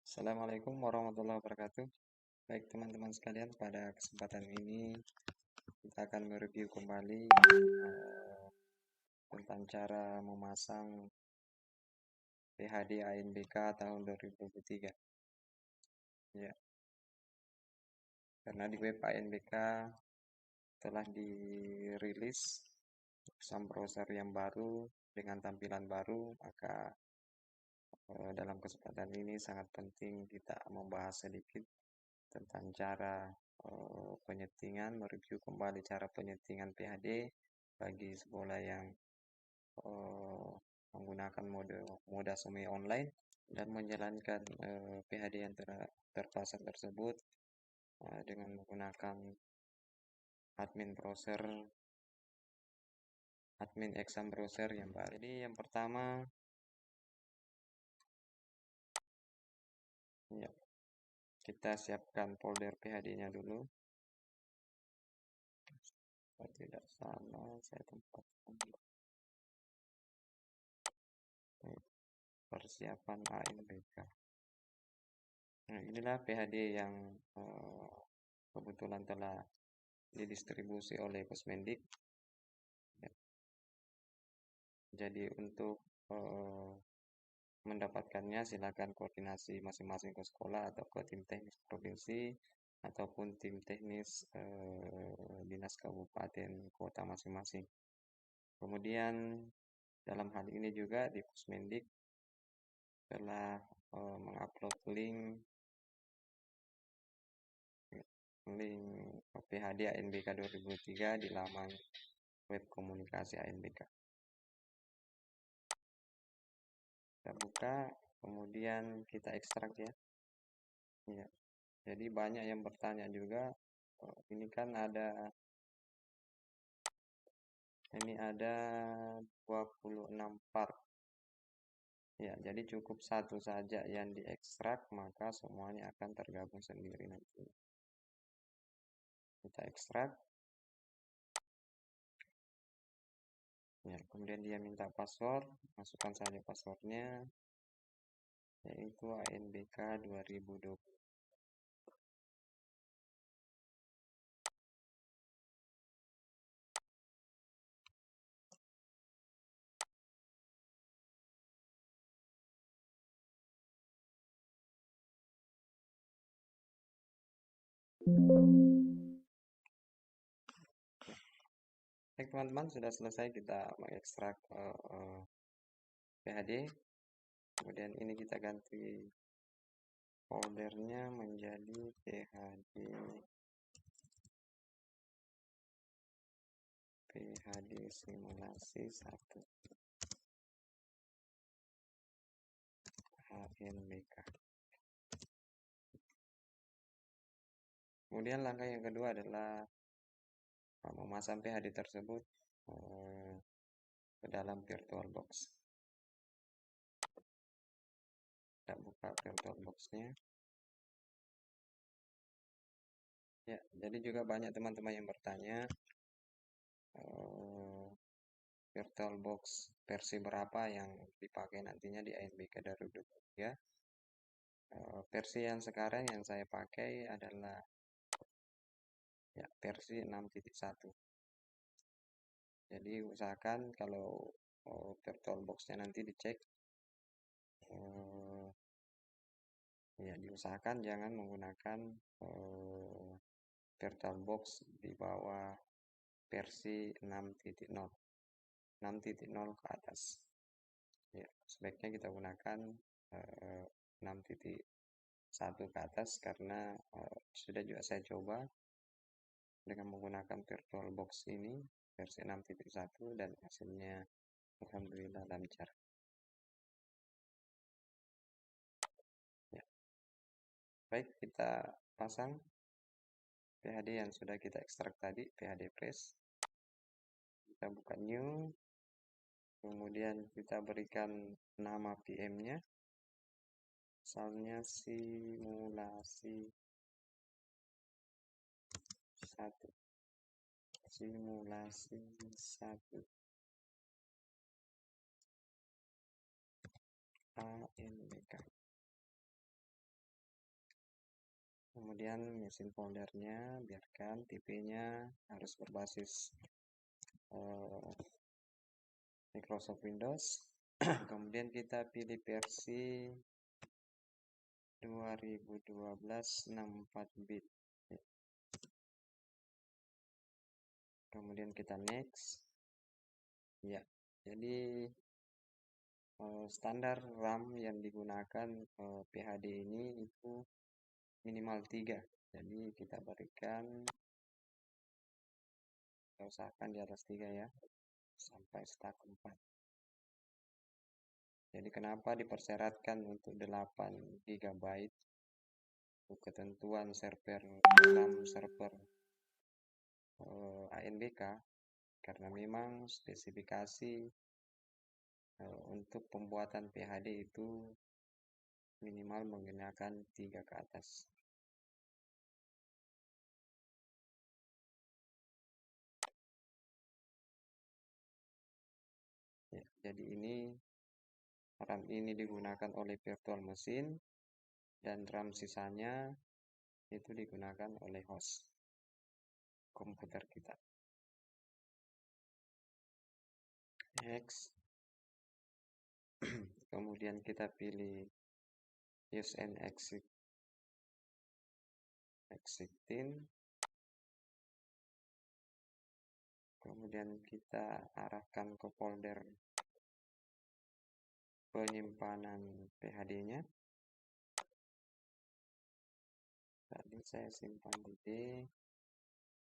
Assalamualaikum warahmatullahi wabarakatuh. Baik teman-teman sekalian, pada kesempatan ini kita akan mereview kembali tentang cara memasang PHD ANBK tahun 2023. Ya, karena di web ANBK telah dirilis exam browser yang baru dengan tampilan baru, maka dalam kesempatan ini sangat penting kita membahas sedikit tentang cara mereview kembali cara penyetingan PHD bagi sekolah yang menggunakan moda semi online dan menjalankan PHD yang terpasang tersebut dengan menggunakan admin exam browser yang baru. Jadi yang pertama, ya, kita siapkan folder PHD-nya dulu. Kalau tidak salah, saya tempatkan persiapan ANBK. Nah, inilah PHD yang kebetulan telah didistribusi oleh Kesmendik. Ya. Jadi untuk mendapatkannya silakan koordinasi masing-masing ke sekolah atau ke tim teknis provinsi ataupun tim teknis dinas kabupaten kota masing-masing. Kemudian dalam hal ini juga di Kesmendik telah mengupload link PHD ANBK 2003 di laman web komunikasi ANBK. Kita buka, kemudian kita ekstrak ya. Ya. Jadi banyak yang bertanya juga, ini kan ada 26 part. Ya, jadi cukup satu saja yang diekstrak, maka semuanya akan tergabung sendiri nanti. Kita ekstrak. Ya, kemudian dia minta password, masukkan saja passwordnya, yaitu ANBK 2020. Baik teman-teman, sudah selesai kita mengekstrak PHD. Kemudian ini kita ganti foldernya menjadi PHD simulasi 1 ANBK. Kemudian langkah yang kedua adalah memasang PHD tersebut ke dalam VirtualBox. Kita buka VirtualBox-nya. Ya, jadi juga banyak teman-teman yang bertanya VirtualBox versi berapa yang dipakai nantinya di ANBK 2023. Versi yang sekarang yang saya pakai adalah ya versi 6.1. Jadi usahakan kalau VirtualBox-nya nanti dicek, ya diusahakan jangan menggunakan VirtualBox di bawah versi 6.0 ke atas. Ya, sebaiknya kita gunakan 6.1 ke atas karena sudah juga saya coba dengan menggunakan VirtualBox ini versi 6.1 dan hasilnya alhamdulillah lancar. Ya. Baik, kita pasang PHD yang sudah kita ekstrak tadi, PHD Press. Kita buka new, kemudian kita berikan nama PM-nya, misalnya simulasi 1 ANBK. Kemudian mesin foldernya biarkan tipenya harus berbasis Microsoft Windows. Kemudian kita pilih versi 2012 64 bit. Kemudian kita next. Ya, jadi standar RAM yang digunakan PHD ini itu minimal 3. Jadi kita berikan, kita usahakan di atas 3 ya, sampai stuck 4. Jadi kenapa dipersyaratkan untuk 8 GB untuk ketentuan server RAM server ANBK, karena memang spesifikasi untuk pembuatan PHD itu minimal menggunakan 3 ke atas. Ya, jadi ini RAM ini digunakan oleh virtual machine dan RAM sisanya itu digunakan oleh host komputer kita. Next. Kemudian kita pilih use and exiting. Kemudian kita arahkan ke folder penyimpanan PHD-nya. Tadi saya simpan di D,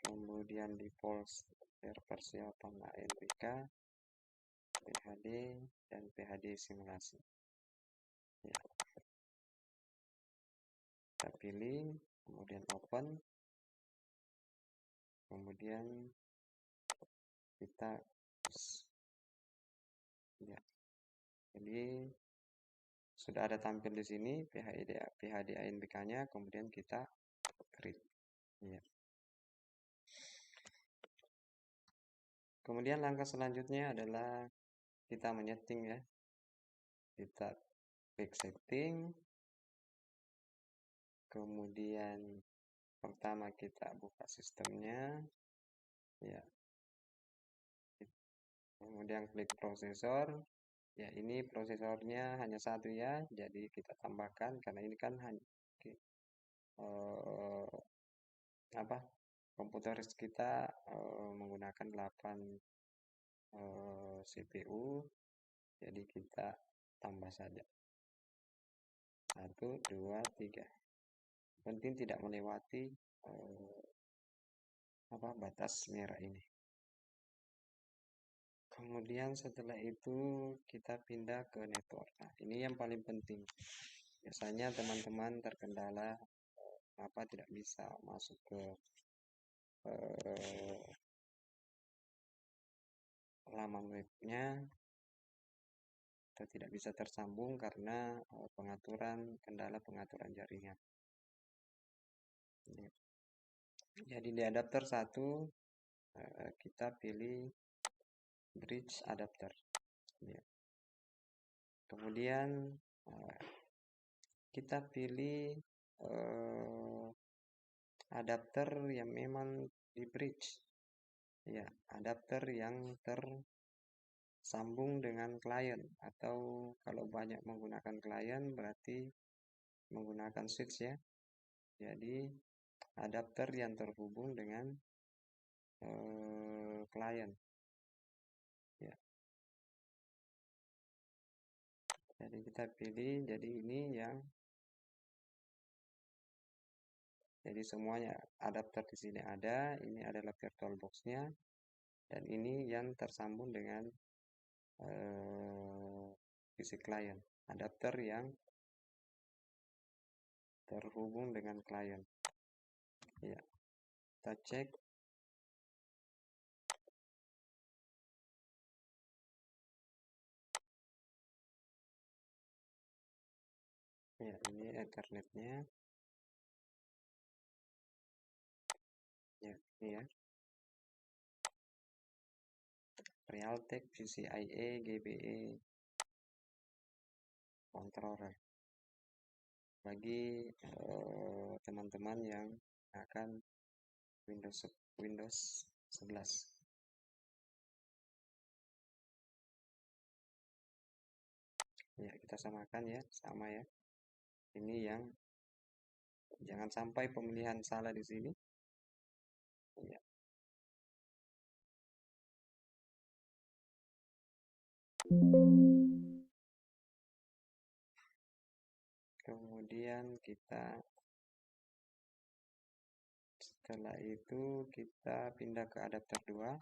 kemudian di folder persiapan ANBK, PHD, dan PHD simulasi. Ya. Kita pilih, kemudian open, kemudian kita ya. Jadi sudah ada tampil di sini PHD ANBK-nya, kemudian kita create. Ya. Kemudian langkah selanjutnya adalah kita menyeting ya. Kita klik setting. Kemudian pertama kita buka sistemnya. Ya. Kemudian klik prosesor. Ya, ini prosesornya hanya satu ya. Jadi kita tambahkan karena ini kan hanya komputer kita menggunakan 8 CPU, jadi kita tambah saja 1, 2, 3. Penting tidak melewati batas merah ini. Kemudian setelah itu kita pindah ke network. Nah, ini yang paling penting. Biasanya teman-teman terkendala tidak bisa masuk ke laman webnya atau tidak bisa tersambung karena kendala pengaturan jaringan. Jadi di adapter 1 kita pilih bridge adapter. Ya. Kemudian kita pilih adapter yang memang di bridge. Ya, adapter yang tersambung dengan klien, atau kalau banyak menggunakan klien berarti menggunakan switch ya. Jadi adapter yang terhubung dengan klien. Ya. Jadi kita pilih, jadi ini yang jadi semuanya adapter di sini ada, ini adalah virtual box-nya, dan ini yang tersambung dengan PC klien, adapter yang terhubung dengan klien. Ya, kita cek. Ya, ini Ethernetnya. Ya, ini ya. Realtek PCIe GBE controller. bagi teman-teman yang akan Windows 11. Ya, kita samakan ya, sama ya. Ini yang jangan sampai pemilihan salah di sini. Ya. Kemudian setelah itu kita pindah ke adapter 2,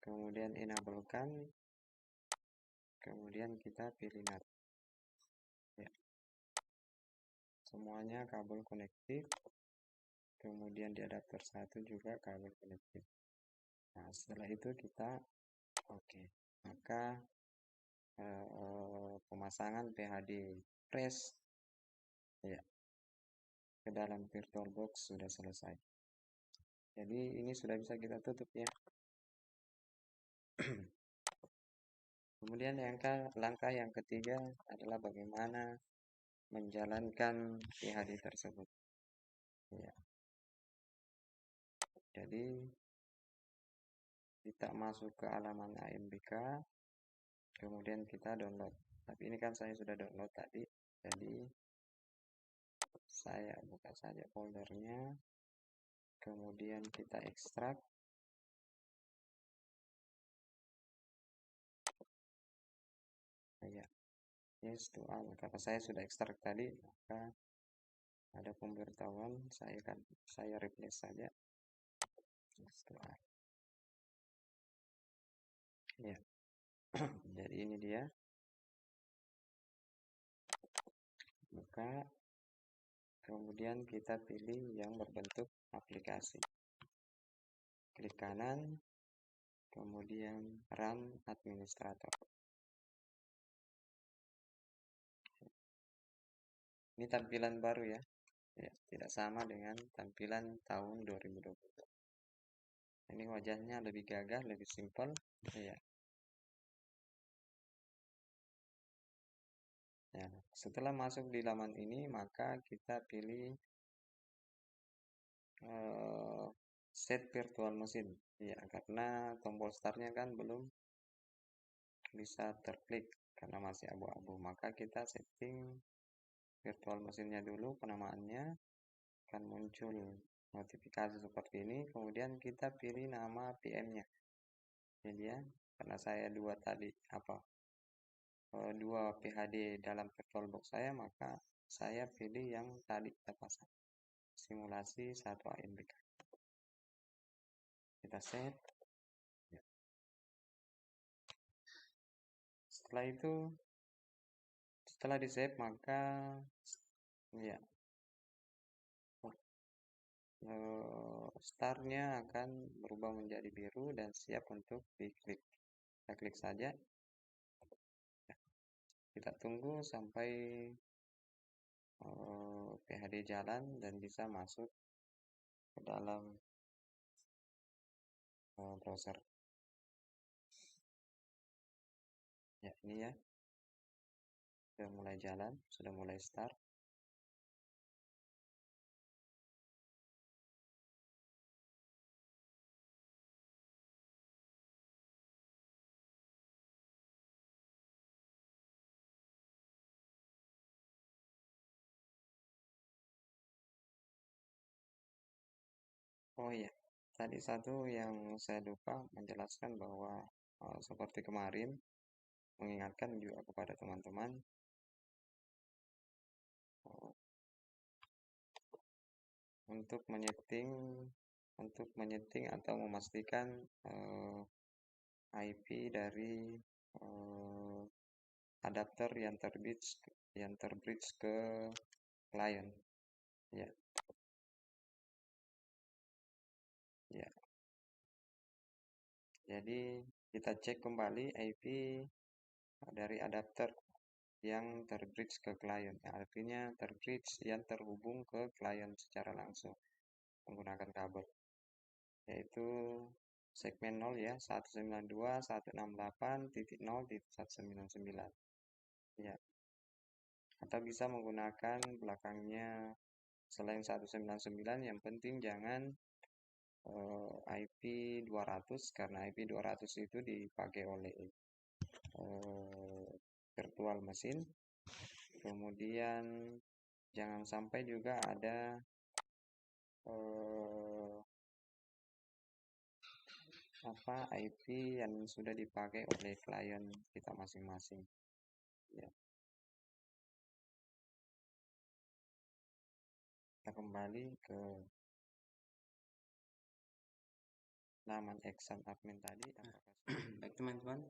kemudian enablekan, kemudian kita pilih NAT. Ya. Semuanya kabel konektif, kemudian di adapter 1 juga kabel konektif. Nah, setelah itu kita oke. Maka pemasangan PHD Fresh ya ke dalam VirtualBox sudah selesai. Jadi ini sudah bisa kita tutup ya. Kemudian langkah yang ketiga adalah bagaimana menjalankan PHD tersebut. Ya. Jadi kita masuk ke halaman AMBK, kemudian kita download. Tapi ini kan saya sudah download tadi, jadi saya buka saja foldernya, kemudian kita ekstrak. Ya, yes to all. Karena saya sudah ekstrak tadi, maka ada pemberitahuan, saya replace saja. Yes to all. Ya, jadi ini dia. Buka, kemudian kita pilih yang berbentuk aplikasi. Klik kanan, kemudian Run Administrator. Ini tampilan baru ya. Ya, tidak sama dengan tampilan tahun 2020. Ini wajahnya lebih gagah, lebih simpel. Ya. Ya, setelah masuk di laman ini, maka kita pilih set virtual machine. Ya, karena tombol startnya kan belum bisa terklik karena masih abu-abu. Maka kita setting virtual mesinnya dulu, penamaannya akan muncul notifikasi seperti ini. Kemudian kita pilih nama PM-nya. Jadi ya, karena saya dua PHD dalam VirtualBox saya, maka saya pilih yang tadi kita pasang, simulasi 1 AMBK. Kita set. Ya. Setelah itu, setelah di save, maka ya startnya akan berubah menjadi biru dan siap untuk diklik. Kita klik saja. Kita tunggu sampai PHD jalan dan bisa masuk ke dalam browser. Ya, ini ya. Sudah mulai jalan, sudah mulai start. Oh iya, tadi satu yang saya lupa menjelaskan bahwa seperti kemarin, mengingatkan juga kepada teman-teman untuk menyeting atau memastikan IP dari adapter yang terbridge ke klien. Ya. Ya. Jadi kita cek kembali IP dari adapter yang terbridge ke klien. Artinya terbridge yang terhubung ke klien secara langsung menggunakan kabel. Yaitu segmen 0 ya, 192.168.0.199. Ya. Atau bisa menggunakan belakangnya selain 199, yang penting jangan IP 200, karena IP 200 itu dipakai oleh virtual machine. Kemudian jangan sampai juga ada IP yang sudah dipakai oleh klien kita masing-masing. Ya. Kita kembali ke laman exam admin tadi. Baik teman-teman,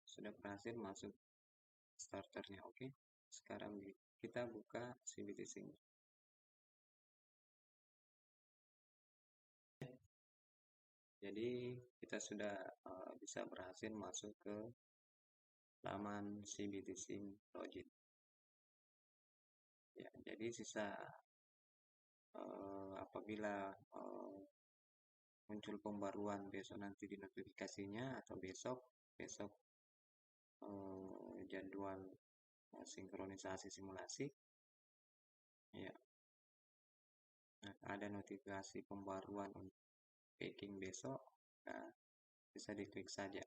sudah berhasil masuk starternya. Oke, sekarang kita buka CBT Sync. Jadi kita sudah bisa berhasil masuk ke laman CBT Sync login. Ya, jadi sisa apabila muncul pembaruan besok nanti di notifikasinya, atau besok jadwal sinkronisasi simulasi, ya, nah, ada notifikasi pembaruan untuk packing besok, nah, bisa diklik saja.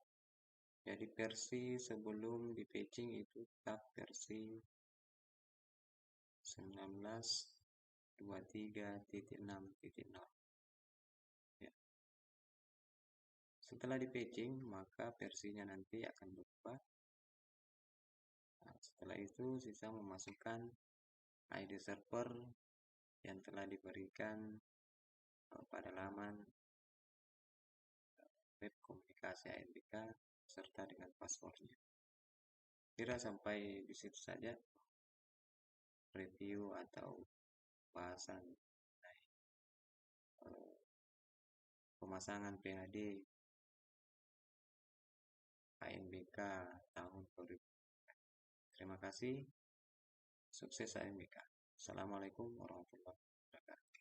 Jadi versi sebelum di patching itu tetap versi 19.23.6.0. ya. Setelah di patching, maka versinya nanti akan berubah. Nah, setelah itu sisa memasukkan ID server yang telah diberikan pada laman web komunikasi ANBK serta dengan passwordnya. Kira sampai di situ saja review atau bahasan pemasangan PAD ANBK tahun 2000. Terima kasih. Sukses ANBK. Assalamualaikum warahmatullahi wabarakatuh.